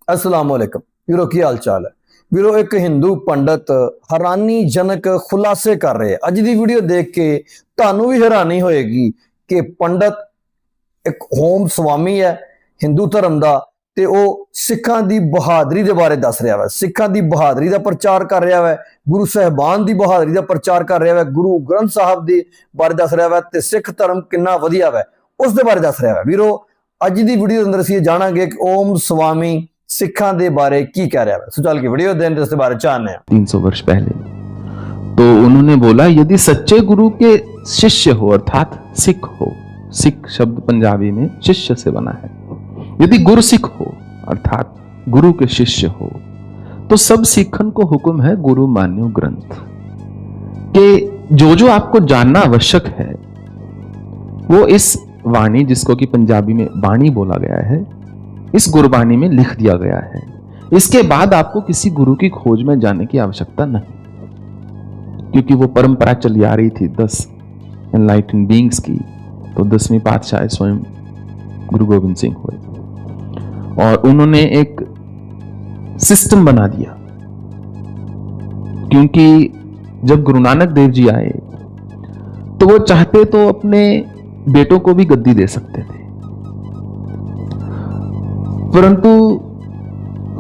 अस्सलाम वालेकुम ਵੀਰੋ ਕੀ ਹਾਲ ਚਾਲ ਹੈ ਵੀਰੋ ਇੱਕ ਹਿੰਦੂ ਪੰਡਤ ਹੈਰਾਨੀਜਨਕ ਖੁਲਾਸੇ ਕਰ ਰਹੇ ਅੱਜ ਦੀ ਵੀਡੀਓ ਦੇਖ ਕੇ ਤੁਹਾਨੂੰ ਵੀ ਹੈਰਾਨੀ ਹੋਏਗੀ ਕਿ ਪੰਡਤ ਇੱਕ ਹੋਮ ਸਵਾਮੀ ਹੈ ਹਿੰਦੂ ਧਰਮ ਦਾ ਤੇ ਉਹ ਸਿੱਖਾਂ ਦੀ ਬਹਾਦਰੀ ਦੇ ਬਾਰੇ ਦੱਸ ਰਿਹਾ ਹੈ ਸਿੱਖਾਂ ਦੀ ਬਹਾਦਰੀ ਦਾ ਪ੍ਰਚਾਰ ਕਰ ਰਿਹਾ ਹੈ ਗੁਰੂ ਸਾਹਿਬਾਨ ਦੀ ਬਹਾਦਰੀ ਦਾ ਪ੍ਰਚਾਰ ਕਰ ਰਿਹਾ ਹੈ ਗੁਰੂ ਗ੍ਰੰਥ ਸਾਹਿਬ ਦੇ ਬਾਰੇ ਦੱਸ ਰਿਹਾ ਹੈ ਤੇ ਸਿੱਖ ਧਰਮ ਕਿੰਨਾ ਵਧੀਆ ਹੈ ਉਸ ਦੇ ਬਾਰੇ ਦੱਸ ਰਿਹਾ ਹੈ ਵੀਰੋ ਅੱਜ ਦੀ ਵੀਡੀਓ ਦੇ ਅੰਦਰ ਅਸੀਂ ਜਾਣਾਂਗੇ ਕਿ ओम स्वामी सिखा दे बारे की कह रहा है। सो चल की वीडियो दें इसके बारे जानने हैं। 300 वर्ष पहले तो उन्होंने बोला यदि सच्चे गुरु के शिष्य हो अर्थात सिख हो, सिख शब्द पंजाबी में शिष्य से बना है, यदि गुरसिख हो अर्थात गुरु के शिष्य हो तो सब सिखन को हुक्म है गुरु मान्यो ग्रंथ के जो आपको जानना आवश्यक है वो इस वाणी, जिसको कि पंजाबी में वाणी बोला गया है, इस गुरबानी में लिख दिया गया है। इसके बाद आपको किसी गुरु की खोज में जाने की आवश्यकता नहीं, क्योंकि वो परंपरा चली आ रही थी 10 एनलाइटेंड बीइंग्स की। तो 10वीं पातशाह स्वयं गुरु गोविंद सिंह हुए और उन्होंने एक सिस्टम बना दिया, क्योंकि जब गुरु नानक देव जी आए तो वो चाहते तो अपने बेटों को भी गद्दी दे सकते थे, परंतु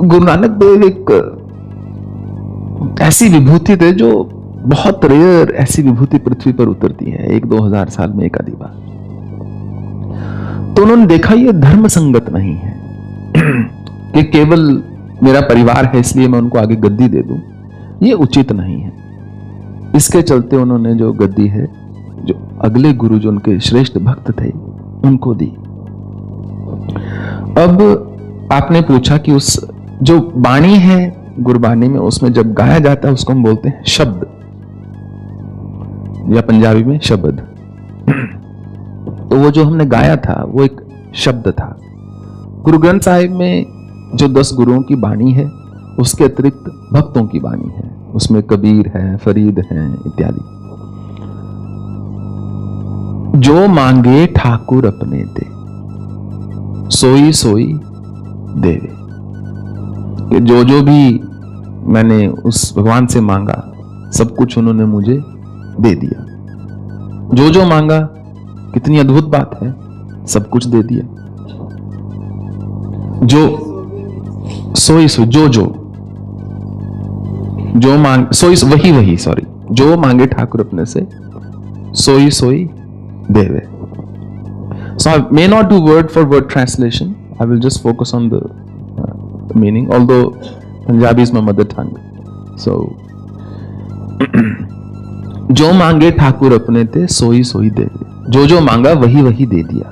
गुरु नानक देव एक ऐसी विभूति थे जो बहुत रेयर ऐसी विभूति पृथ्वी पर उतरती है 1-2 हजार साल में एक आधी बार। तो उन्होंने देखा ये धर्म संगत नहीं है कि केवल मेरा परिवार है इसलिए मैं उनको आगे गद्दी दे दूं, ये उचित नहीं है। इसके चलते उन्होंने जो गद्दी है, जो अगले गुरु जो उनके श्रेष्ठ भक्त थे उनको दी। अब आपने पूछा कि उस जो बाणी है गुरबानी में, उसमें जब गाया जाता है उसको हम बोलते हैं शब्द, या पंजाबी में शब्द। तो वो जो हमने गाया था वो एक शब्द था। गुरु ग्रंथ साहिब में जो 10 गुरुओं की बाणी है उसके अतिरिक्त भक्तों की बाणी है, उसमें कबीर है, फरीद है इत्यादि। जो मांगे ठाकुर अपने दे, सोई सोई देवे। कि जो भी मैंने उस भगवान से मांगा सब कुछ उन्होंने मुझे दे दिया। जो मांगा, कितनी अद्भुत बात है, सब कुछ दे दिया। जो सोई सोई जो मांग सोई वही सॉरी, जो मांगे ठाकुर अपने से सोई सोई देवे। So I may not do word for word translation. I will just focus on the meaning, although Punjabi is my mother tongue. So जो मांगे ठाकुर अपने ते सोई सोई दे, जो मांगा वही वही दे दिया।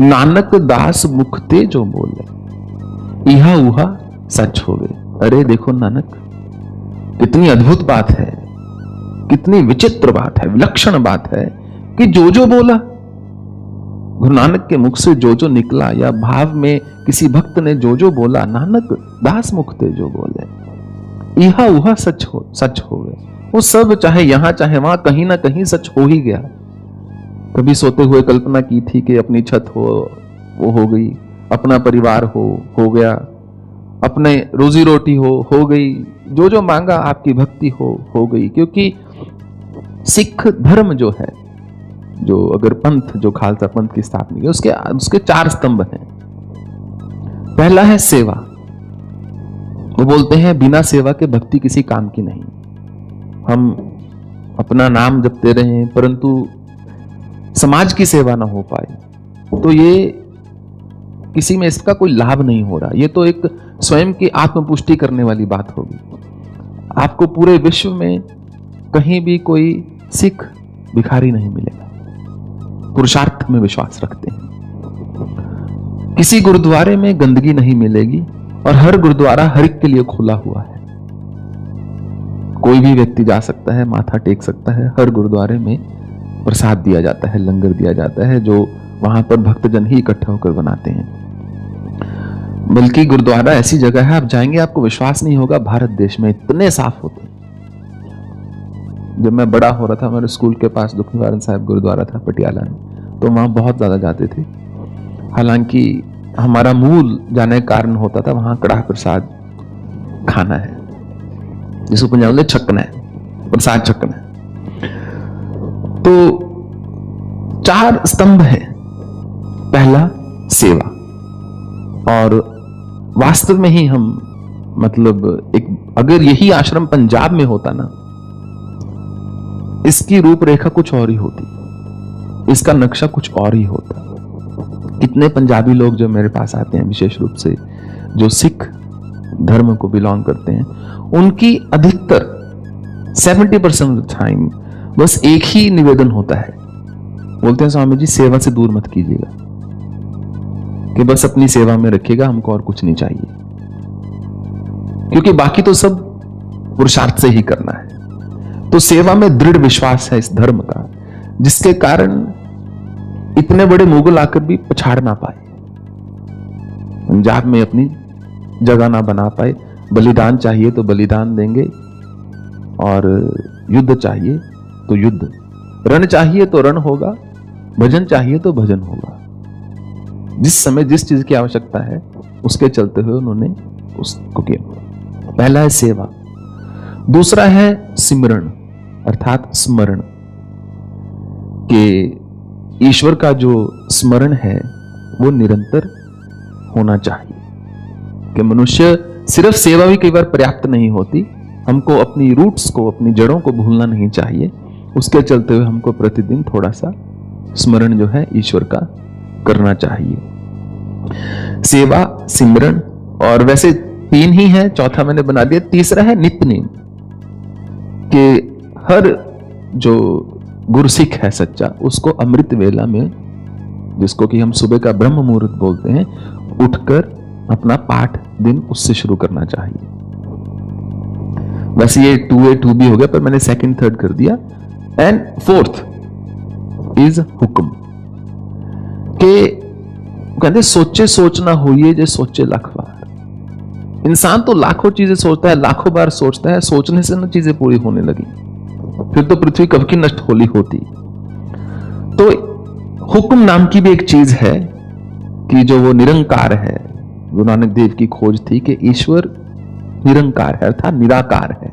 नानक दास मुख ते जो बोले, इहा उहा सच होवे। अरे देखो नानक, कितनी अद्भुत बात है, कितनी विचित्र बात है, विलक्षण बात है कि जो बोला, गुरु नानक के मुख से जो निकला, या भाव में किसी भक्त ने जो बोला, नानक दास मुख ते जो बोले, इहा उहा सच होवे। वो सब चाहे यहां चाहे वहां कहीं ना कहीं सच हो ही गया। कभी सोते हुए कल्पना की थी कि अपनी छत हो, वो हो गई। अपना परिवार हो गया। अपने रोजी रोटी हो गई। जो मांगा, आपकी भक्ति हो गई। क्योंकि सिख धर्म जो है, जो अगर पंथ, जो खालसा पंथ की स्थापना की, उसके 4 स्तंभ हैं। पहला है सेवा। वो बोलते हैं बिना सेवा के भक्ति किसी काम की नहीं। हम अपना नाम जपते रहे परंतु समाज की सेवा ना हो पाए तो ये किसी में इसका कोई लाभ नहीं हो रहा। ये तो एक स्वयं की आत्मपुष्टि करने वाली बात होगी। आपको पूरे विश्व में कहीं भी कोई सिख भिखारी नहीं मिलेगा, पुरुषार्थ में विश्वास रखते हैं। किसी गुरुद्वारे में गंदगी नहीं मिलेगी और हर गुरुद्वारा हर एक के लिए खुला हुआ है। कोई भी व्यक्ति जा सकता है, माथा टेक सकता है। हर गुरुद्वारे में प्रसाद दिया जाता है, लंगर दिया जाता है, जो वहां पर भक्तजन ही इकट्ठा होकर बनाते हैं। बल्कि गुरुद्वारा ऐसी जगह है, आप जाएंगे आपको विश्वास नहीं होगा, भारत देश में इतने साफ होते हैं। जब मैं बड़ा हो रहा था, मेरे स्कूल के पास दुखनिवारण साहिब गुरुद्वारा था पटियाला में, तो वहां बहुत ज्यादा जाते थे। हालांकि हमारा मूल जाने का कारण होता था वहां कड़ाह प्रसाद खाना है, जिसको पंजाब में छकना है, प्रसाद छकना है। तो 4 स्तंभ है। पहला सेवा, और वास्तव में ही हम मतलब अगर यही आश्रम पंजाब में होता ना, इसकी रूपरेखा कुछ और ही होती, इसका नक्शा कुछ और ही होता। कितने पंजाबी लोग जो मेरे पास आते हैं, विशेष रूप से जो सिख धर्म को बिलोंग करते हैं, उनकी अधिकतर 70% ऑफ द टाइम बस एक ही निवेदन होता है, बोलते हैं स्वामी जी सेवा से दूर मत कीजिएगा, कि बस अपनी सेवा में रखिएगा, हमको और कुछ नहीं चाहिए, क्योंकि बाकी तो सब पुरुषार्थ से ही करना है। तो सेवा में दृढ़ विश्वास है इस धर्म का, जिसके कारण इतने बड़े मुगल आकर भी पछाड़ ना पाए, पंजाब में अपनी जगह ना बना पाए। बलिदान चाहिए तो बलिदान देंगे, और युद्ध चाहिए तो युद्ध, रण चाहिए तो रण होगा, भजन चाहिए तो भजन होगा। जिस समय जिस चीज की आवश्यकता है उसके चलते हुए उन्होंने उसको किया। पहला है सेवा, दूसरा है सिमरण अर्थात स्मरण, कि ईश्वर का जो स्मरण है वो निरंतर होना चाहिए, कि मनुष्य सिर्फ सेवा भी कई बार पर्याप्त नहीं होती, हमको अपनी रूट्स को, अपनी जड़ों को भूलना नहीं चाहिए। उसके चलते हुए हमको प्रतिदिन थोड़ा सा स्मरण जो है ईश्वर का करना चाहिए। सेवा, सिमरण, और वैसे 3 ही है, चौथा मैंने बना दिया, तीसरा है नित्य नेम, कि हर जो गुरसिख है सच्चा, उसको अमृत वेला में, जिसको कि हम सुबह का ब्रह्म मुहूर्त बोलते हैं, उठकर अपना पाठ दिन उससे शुरू करना चाहिए। वैसे ये 2A 2B हो गया, पर मैंने 2nd 3rd कर दिया। एंड 4th इज हुक्म, के कहते सोचे सोचना होइए जे सोचे लाख बार। इंसान तो लाखों चीजें सोचता है, लाखों बार सोचता है, सोचने से ना चीजें पूरी होने लगी, फिर तो पृथ्वी कब की नष्ट होली होती। तो हुक्म नाम की भी एक चीज है, कि जो वो निरंकार है। गुरु नानक देव की खोज थी कि ईश्वर निरंकार है, अर्थात निराकार है,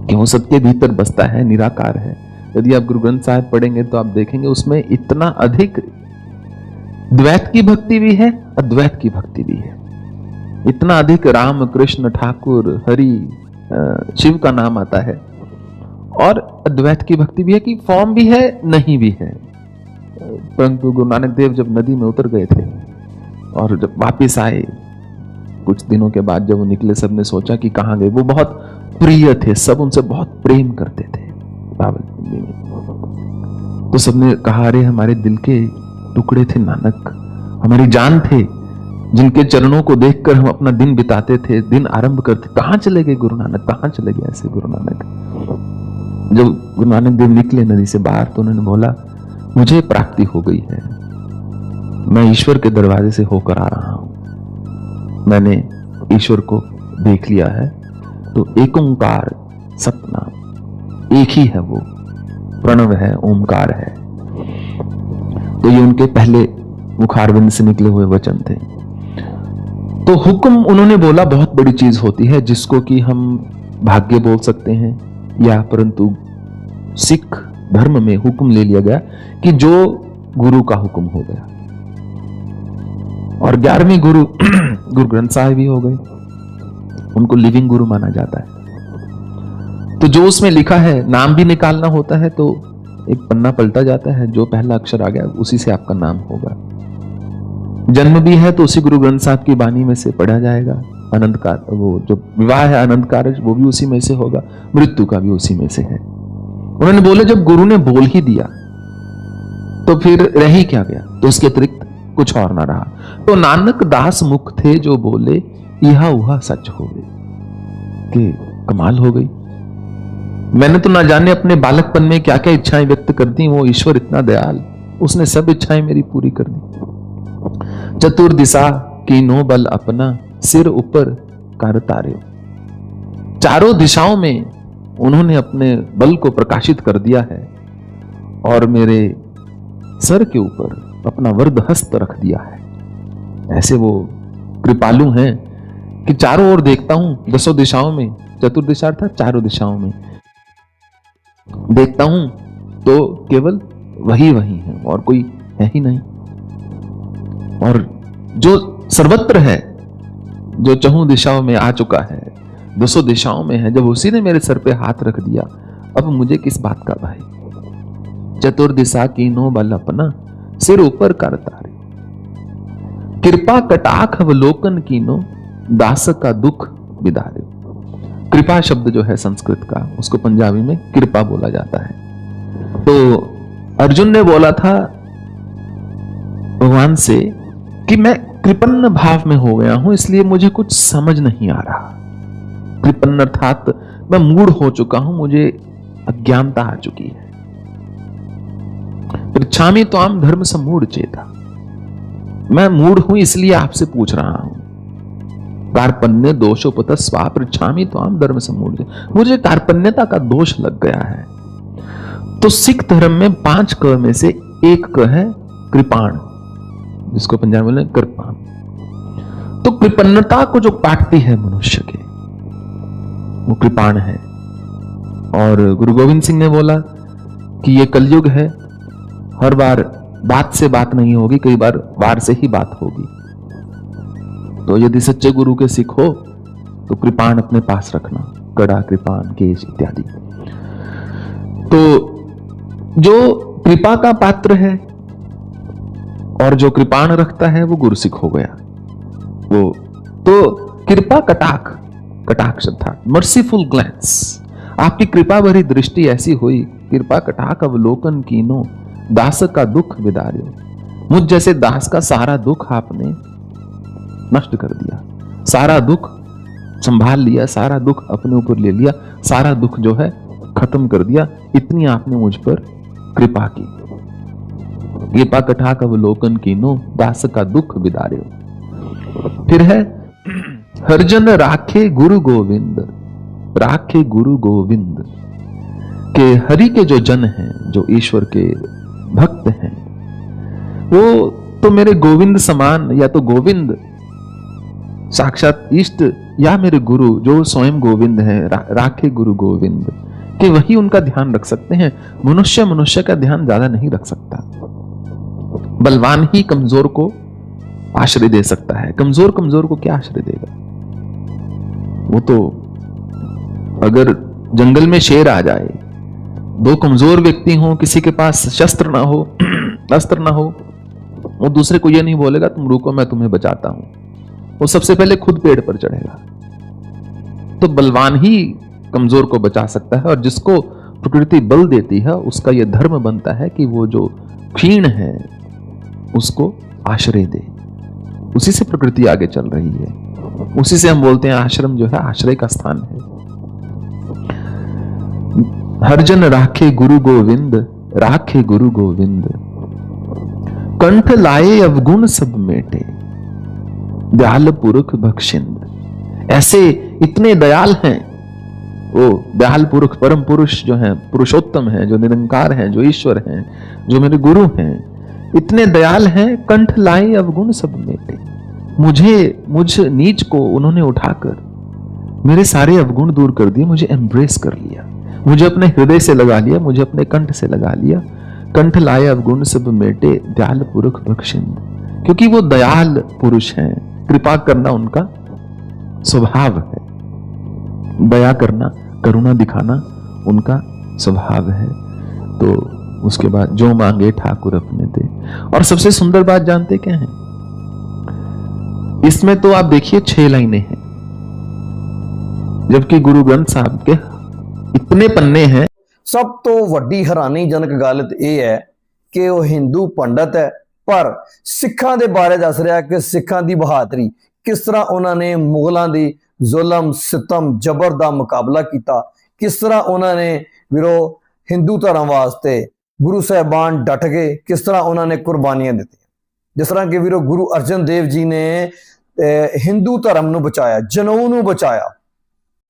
क्यों सबके भीतर बसता है, निराकार है। यदि आप गुरु ग्रंथ साहिब पढ़ेंगे तो आप देखेंगे उसमें इतना अधिक द्वैत की भक्ति भी है, अद्वैत की भक्ति भी है। इतना अधिक राम, कृष्ण, ठाकुर, हरि, शिव का नाम आता है, और अद्वैत की भक्ति भी है, कि फॉर्म भी है, नहीं भी है। परंतु गुरु नानक देव जब नदी में उतर गए थे और जब वापिस आए कुछ दिनों के बाद, जब वो निकले, सबने सोचा कि कहां गए। वो बहुत प्रिय थे, सब उनसे बहुत प्रेम करते थे बाबा जी। तो सबने कहा, अरे हमारे दिल के टुकड़े थे नानक, हमारी जान थे, जिनके चरणों को देखकर हम अपना दिन बिताते थे, दिन आरंभ करते। कहां चले गए गुरु नानक, कहां चले गए ऐसे गुरु नानक। जब गुरु नानक देव निकले नदी से बाहर, तो उन्होंने बोला, मुझे प्राप्ति हो गई है, मैं ईश्वर के दरवाजे से होकर आ रहा हूं, मैंने ईश्वर को देख लिया है। तो एक ओंकार सतनाम, एक ही है, वो प्रणव है, ओंकार है। तो ये उनके पहले मुखारविंद से निकले हुए वचन थे। तो हुक्म उन्होंने बोला बहुत बड़ी चीज होती है, जिसको कि हम भाग्य बोल सकते हैं, या परंतु सिख धर्म में हुक्म ले लिया गया कि जो गुरु का हुक्म हो गया। और 11वें गुरु गुरु ग्रंथ साहिब ही हो गए, उनको लिविंग गुरु माना जाता है। तो जो उसमें लिखा है, नाम भी निकालना होता है तो एक पन्ना पलटा जाता है, जो पहला अक्षर आ गया उसी से आपका नाम होगा। जन्म भी है तो उसी गुरु ग्रंथ साहिब की बानी में से पढ़ा जाएगा। अनंत का वो जो विवाह है, अनंत कार्य, वो भी उसी में से होगा, मृत्यु का भी उसी में से है। उन्होंने बोले, जब गुरु ने बोल ही दिया तो फिर रह ही क्या गया, तो उसके अतिरिक्त कुछ और ना रहा। तो नानक दास मुख थे जो बोले, यह उहा सच हो गई। कि कमाल हो गई। मैंने तो ना जाने अपने बालकपन में क्या क्या इच्छाएं व्यक्त कर दी, वो ईश्वर इतना दयाल, उसने सब इच्छाएं मेरी पूरी कर दी। चतुर दिशा की नो बल अपना, सिर ऊपर कर तारे। चारों दिशाओं में उन्होंने अपने बल को प्रकाशित कर दिया है, और मेरे सर के ऊपर अपना वरद हस्त रख दिया है। ऐसे वो कृपालु हैं कि चारों ओर देखता हूं, दसों दिशाओं में, चतुर्दिशा अर्थात चारों दिशाओं में देखता हूं तो केवल वही वही है और कोई है ही नहीं। और जो सर्वत्र है, जो चहुं दिशाओं में आ चुका है, दसों दिशाओं में है, जब उसी ने मेरे सर पे हाथ रख दिया, अब मुझे किस बात का भय। चतुर्दिशा कीनो बल अपना, सिर ऊपर कर तारे, कृपा कटाक्ष अवलोकन कीनो, दास का दुख बिदारे। कृपा शब्द जो है संस्कृत का, उसको पंजाबी में कृपा बोला जाता है। तो अर्जुन ने बोला था भगवान से कि मैं कृपन्न भाव में हो गया हूं, इसलिए मुझे कुछ समझ नहीं आ रहा। कृपन्न अर्थात मैं मूढ़ हो चुका हूं, मुझे अज्ञानता आ चुकी है। पृच्छामि त्वाम धर्म समूढ़ चेता, मैं मूढ़ हूं इसलिए आपसे पूछ रहा हूं। कार्पण्य दोषोपत स्वा पृच्छामि त्वाम धर्म समूढ़, मुझे कार्पण्यता का दोष लग गया है। तो सिख धर्म में 5 क में से एक क है कृपाण, जिसको पंजाबी में कृपाण। तो कृपन्नता को जो काटती है मनुष्य के, वो कृपाण है। और गुरु गोविंद सिंह ने बोला कि ये कलयुग है, हर बार बात से बात नहीं होगी, कई बार वार से ही बात होगी। तो यदि सच्चे गुरु के सिख हो तो कृपाण अपने पास रखना, कड़ा, कृपाण, केश इत्यादि। तो जो कृपा का पात्र है और जो कृपाण रखता है वो गुरुसिख हो गया। वो तो कृपा कटाक्ष अर्थात मर्सीफुल ग्लैंस, आपकी कृपा भरी दृष्टि ऐसी हुई, कृपा कटाक्ष अवलोकन कीनो, दास का दुख बिदार्यो। मुझ जैसे दास का सारा दुख आपने नष्ट कर दिया, सारा दुख संभाल लिया, सारा दुख अपने ऊपर ले लिया, सारा दुख जो है खत्म कर दिया। इतनी आपने मुझ पर कृपा की। कृपा कटाक्ष अवलोकन कीनो, दास का दुख बिदार्यो। फिर है हरजन राखे गुरु गोविंद, राखे गुरु गोविंद के हरि के जो जन हैं, जो ईश्वर के भक्त हैं, वो तो मेरे गोविंद समान, या तो गोविंद साक्षात इष्ट, या मेरे गुरु जो स्वयं गोविंद है, राखे गुरु गोविंद, कि वही उनका ध्यान रख सकते हैं। मनुष्य का ध्यान ज्यादा नहीं रख सकता। बलवान ही कमजोर को आश्रय दे सकता है, कमजोर को क्या आश्रय देगा। वो तो अगर जंगल में शेर आ जाए, 2 कमजोर व्यक्ति हों, किसी के पास शस्त्र ना हो, अस्त्र ना हो, वो दूसरे को ये नहीं बोलेगा तुम रुको मैं तुम्हें बचाता हूं, वो सबसे पहले खुद पेड़ पर चढ़ेगा। तो बलवान ही कमजोर को बचा सकता है, और जिसको प्रकृति बल देती है उसका यह धर्म बनता है कि वो जो क्षीण है उसको आश्रय दे। उसी से प्रकृति आगे चल रही है, उसी से हम बोलते हैं आश्रम जो है आश्रय का स्थान है। हरजन राखे गुरु गोविंद, राखे गुरु गोविंद, कंठ लाए अवगुण सब मेटे, दयाल पुरुष बख्शिंद। ऐसे इतने दयाल हैं वो दयाल पुरुष, परम पुरुष जो हैं, पुरुषोत्तम हैं, जो निरंकार हैं, जो ईश्वर हैं, जो मेरे गुरु हैं, इतने दयाल हैं। कंठ लाए अवगुण सब मेटे, मुझ नीच को उन्होंने उठाकर मेरे सारे अवगुण दूर कर दिए, मुझे एम्ब्रेस कर लिया, मुझे अपने हृदय से लगा लिया, मुझे अपने कंठ से लगा लिया। कंठ लाए अवगुण सब मेटे, दयाल पुरुष बख्शिंद, क्योंकि वो दयाल पुरुष हैं, कृपा करना उनका स्वभाव है, दया करना, करुणा दिखाना उनका स्वभाव है। तो उसके बाद जो मांगे ठाकुर अपने दे। और सबसे सुंदर बात जानते क्या है, इसमें तो आप देखिए 6 लाइनें हैं, जबकि गुरु ग्रंथ साहब के इतने पन्ने हैं। सब तो वड्डी हैरानीजनक गल यह है कि वो हिंदू पंडित है, पर सिखां दे बारे दस रहा कि सिखां दी बहादरी, किस तरह उन्होंने मुगलों दी जुल्म सितम जबर दा मुकाबला किया, किस तरह उन्होंने वीरो हिंदू धर्म वास्ते गुरु साहबान डट गए, किस तरह उन्होंने कुर्बानियां दी। जिस तरह कि वीरो गुरु अर्जन देव जी ने हिंदू धर्म नूं बचाया, जनऊ नूं बचाया,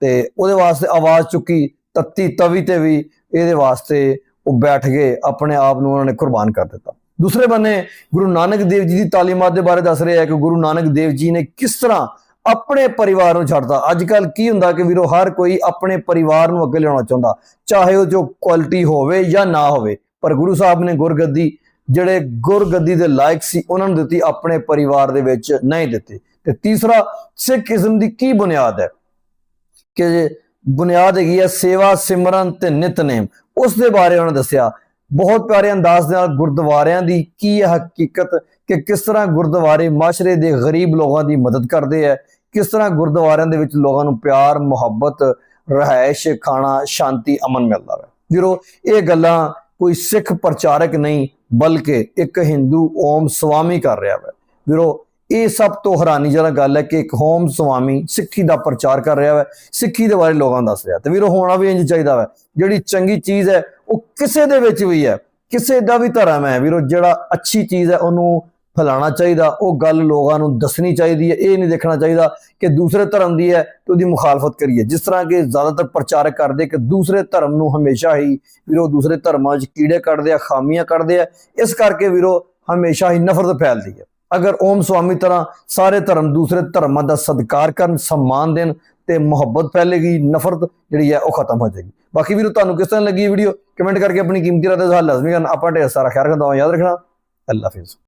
ते उहदे वास्ते आवाज चुकी, तत्ती तवी ते भी इहदे वास्ते वो बैठ गए, अपने आप नूं उन्होंने कुर्बान कर दिता। ਦੂਸਰੇ ਬੰਨੇ ਗੁਰੂ ਨਾਨਕ ਦੇਵ ਜੀ ਦੀ ਤਾਲੀਮਾਤ ਦੇ ਬਾਰੇ ਦੱਸ ਰਿਹਾ ਹੈ ਕਿ ਗੁਰੂ ਨਾਨਕ ਦੇਵ ਜੀ ਨੇ ਕਿਸ ਤਰ੍ਹਾਂ ਆਪਣੇ ਪਰਿਵਾਰ ਨੂੰ ਛੱਡਦਾ। ਅੱਜ ਕੱਲ ਕੀ ਹੁੰਦਾ ਕਿ ਵੀਰੋ ਹਰ ਕੋਈ ਆਪਣੇ ਪਰਿਵਾਰ ਨੂੰ ਅੱਗੇ ਲਿਆਉਣਾ ਚਾਹੁੰਦਾ, ਚਾਹੇ ਉਹ ਜੋ ਕੁਆਲਿਟੀ ਹੋਵੇ ਜਾਂ ਨਾ ਹੋਵੇ, ਪਰ ਗੁਰੂ ਸਾਹਿਬ ਨੇ ਗੁਰਗੱਦੀ ਜਿਹੜੇ ਗੁਰਗੱਦੀ ਦੇ ਲਾਇਕ ਸੀ ਉਹਨਾਂ ਨੂੰ ਦਿੱਤੀ, ਆਪਣੇ ਪਰਿਵਾਰ ਦੇ ਵਿੱਚ ਨਹੀਂ ਦਿੱਤੀ। ਤੇ ਤੀਸਰਾ, ਸਿੱਖੀਜ਼ਮ ਦੀ ਕੀ ਬੁਨਿਆਦ ਹੈ ਕਿ ਬੁਨਿਆਦ ਹੈਗੀ ਹੈ ਸੇਵਾ, ਸਿਮਰਨ ਤੇ ਨਿਤਨੇਮ। ਉਸ ਦੇ ਬਾਰੇ ਉਹਨਾਂ ਨੇ ਦੱਸਿਆ ਬਹੁਤ ਪਿਆਰੇ ਅੰਦਾਜ਼ ਦੇ ਨਾਲ ਗੁਰਦੁਆਰਿਆਂ ਦੀ ਕੀ ਹੈ ਹਕੀਕਤ, ਕਿ ਕਿਸ ਤਰ੍ਹਾਂ ਗੁਰਦੁਆਰੇ ਮਾਸ਼ਰੇ ਦੇ ਗਰੀਬ ਲੋਕਾਂ ਦੀ ਮਦਦ ਕਰਦੇ ਹੈ, ਕਿਸ ਤਰ੍ਹਾਂ ਗੁਰਦੁਆਰਿਆਂ ਦੇ ਵਿੱਚ ਲੋਕਾਂ ਨੂੰ ਪਿਆਰ, ਮੁਹੱਬਤ, ਰਿਹਾਇਸ਼, ਖਾਣਾ, ਸ਼ਾਂਤੀ, ਅਮਨ ਮਿਲਦਾ ਹੈ। ਵੀਰੋ ਇਹ ਗੱਲਾਂ ਕੋਈ ਸਿੱਖ ਪ੍ਰਚਾਰਕ ਨਹੀਂ ਬਲਕਿ ਇੱਕ ਹਿੰਦੂ ਓਮ ਸਵਾਮੀ ਕਰ ਰਿਹਾ ਹੈ। ਵੀਰੋ ਇਹ ਸਭ ਤੋਂ ਹੈਰਾਨੀਜਨਕ ਗੱਲ ਹੈ ਕਿ ਇੱਕ ਓਮ ਸਵਾਮੀ ਸਿੱਖੀ ਦਾ ਪ੍ਰਚਾਰ ਕਰ ਰਿਹਾ ਹੈ, ਸਿੱਖੀ ਦੇ ਬਾਰੇ ਲੋਕਾਂ ਨੂੰ ਦੱਸ ਰਿਹਾ। ਤੇ ਵੀਰੋ ਹੋਣਾ ਵੀ ਇੰਜ ਚਾਹੀਦਾ ਹੈ, ਜਿਹੜੀ ਚੰਗੀ ਚੀਜ਼ ਹੈ ਉਹ ਕਿਸੇ ਦੇ ਵਿੱਚ ਵੀ ਹੈ, ਕਿਸੇ ਦਾ ਵੀ ਧਰਮ ਹੈ ਵੀਰੋ, ਜਿਹੜਾ ਅੱਛੀ ਚੀਜ਼ ਹੈ ਉਹਨੂੰ ਫੈਲਾਉਣਾ ਚਾਹੀਦਾ, ਉਹ ਗੱਲ ਲੋਕਾਂ ਨੂੰ ਦੱਸਣੀ ਚਾਹੀਦੀ ਹੈ। ਇਹ ਨਹੀਂ ਦੇਖਣਾ ਚਾਹੀਦਾ ਕਿ ਦੂਸਰੇ ਧਰਮ ਦੀ ਹੈ ਤੇ ਉਹਦੀ ਮੁਖਾਲਫਤ ਕਰੀਏ, ਜਿਸ ਤਰ੍ਹਾਂ ਕਿ ਜ਼ਿਆਦਾਤਰ ਪ੍ਰਚਾਰਕ ਕਰਦੇ ਕਿ ਦੂਸਰੇ ਧਰਮ ਨੂੰ ਹਮੇਸ਼ਾ ਹੀ ਵੀਰੋ ਦੂਸਰੇ ਧਰਮਾਂ 'ਚ ਕੀੜੇ ਕੱਢਦੇ ਆ, ਖਾਮੀਆਂ ਕੱਢਦੇ ਆ, ਇਸ ਕਰਕੇ ਵੀਰੋ ਹਮੇਸ਼ਾ ਹੀ ਨਫ਼ਰਤ ਫੈਲਦੀ ਹੈ। ਅਗਰ ਓਮ ਸਵਾਮੀ ਤਰ੍ਹਾਂ ਸਾਰੇ ਧਰਮ ਦੂਸਰੇ ਧਰਮਾਂ ਦਾ ਸਤਿਕਾਰ ਕਰਨ, सम्मान ਦੇਣ ਤੇ ਮੁਹੱਬਤ ਫੈਲੇਗੀ, ਨਫ਼ਰਤ ਜਿਹੜੀ ਹੈ ਉਹ ਖਤਮ ਹੋ ਜਾਏਗੀ। ਬਾਕੀ ਵੀਰੋ ਤੁਹਾਨੂੰ ਕਿਸ ਤਰ੍ਹਾਂ ਲੱਗੀ ਇਹ ਵੀਡੀਓ ਕਮੈਂਟ ਕਰਕੇ ਆਪਣੀ ਕੀਮਤੀ ਰਾਏ ਦਾ ਹਾਲ ਲਾਜ਼ਮੀ ਕਰਨਾ। ਆਪਾਂ ਢੇਰ ਸਾਰਾ ਖਿਆਲ ਰੱਖਣਾ, ਯਾਦ ਰੱਖਣਾ। ਅੱਲਾ ਹਾਫਿਜ਼।